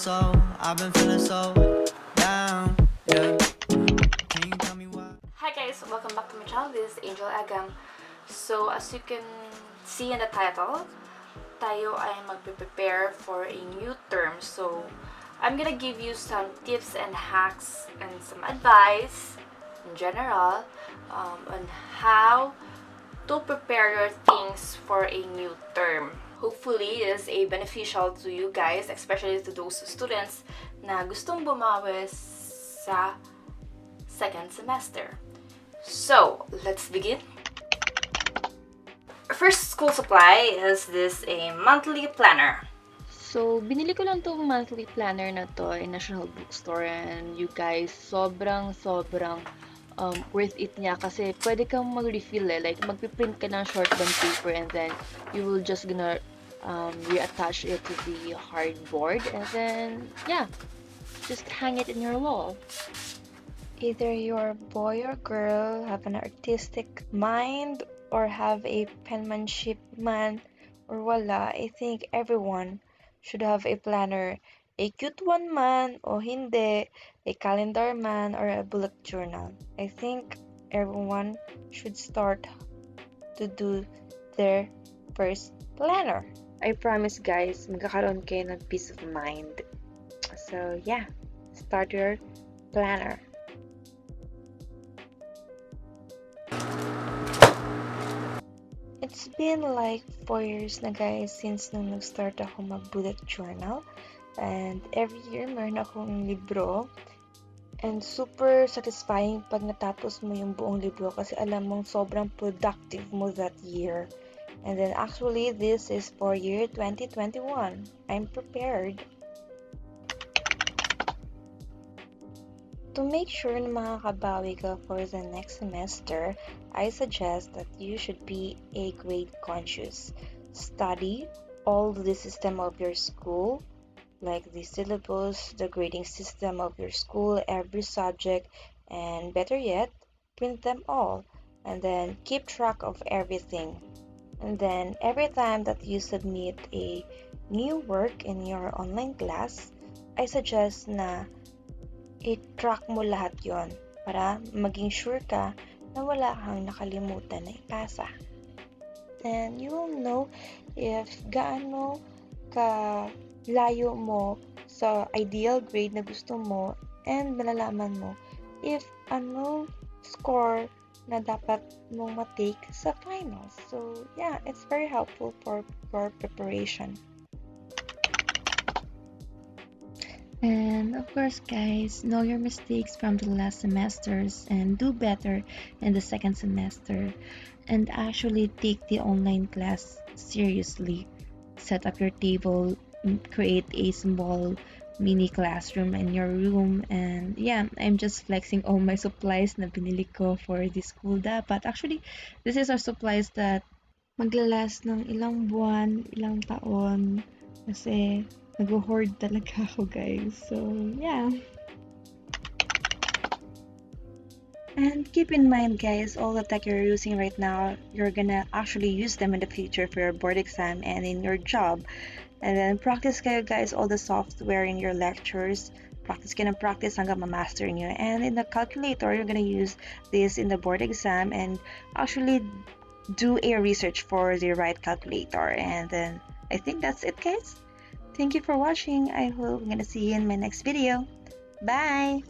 I've been feeling so down, yeah. Can you tell me why? Hi guys, welcome back to my channel. This is Angel Egam. So as you can see in the title, tayo ay magpe-prepare for a new term. So I'm gonna give you some tips and hacks and some advice in general on how to prepare your things for a new term. Hopefully, it is a beneficial to you guys, especially to those students na gustong bumawi sa second semester. So, let's begin. First school supply is this a monthly planner. So, binili ko lang tong monthly planner na to in National Bookstore, and you guys, sobrang worth it niya kasi pwede kang mag-refill like magpiprint ka ng shortband paper and then you will just gonna reattach it to the hardboard and then yeah, just hang it in your wall. Either you're a boy or girl, have an artistic mind, or have a penmanship man, or wala, I think everyone should have a planner. A cute one man o hindi, a calendar man or a bullet journal. I think everyone should start to do their first planner. I promise guys, magkakaroon kayo ng peace of mind. So yeah, start your planner. It's been like 4 years na guys since nung nag-start ako mag-bullet journal. And every year meron akong libro. And super satisfying pag natapos mo yung buong libro kasi alam mong sobrang productive mo that year. And then actually this is for year 2021. I'm prepared. To make sure na makakabawi ka for the next semester, I suggest that you should be a grade conscious. Study all the system of your school, like the syllabus, the grading system of your school, every subject, and better yet, print them all, and then keep track of everything. And then every time that you submit a new work in your online class, I suggest na i-track mo lahat yon para maging sure ka na wala kang nakalimutan na ipasa. And you will know if gaano ka layo mo sa ideal grade na gusto mo and malalaman mo if ano score na dapat mong matake sa finals. So yeah, it's very helpful for preparation. And of course guys, know your mistakes from the last semesters and do better in the second semester, and actually take the online class seriously. Set up your table, create a small mini classroom in your room, and yeah, I'm just flexing all my supplies na binili ko for this school dapat. Actually, this is our supplies that maglalast ng ilang buwan, ilang taon kasi nag-hoard talaga ako guys. So yeah. And keep in mind guys, all the tech you're using right now, you're gonna actually use them in the future for your board exam and in your job. And then practice kayo guys all the software in your lectures. Practice hanggang ma-master nyo. And in the calculator, you're gonna use this in the board exam and actually do a research for the right calculator. And then I think that's it guys. Thank you for watching. I hope I'm gonna see you in my next video. Bye!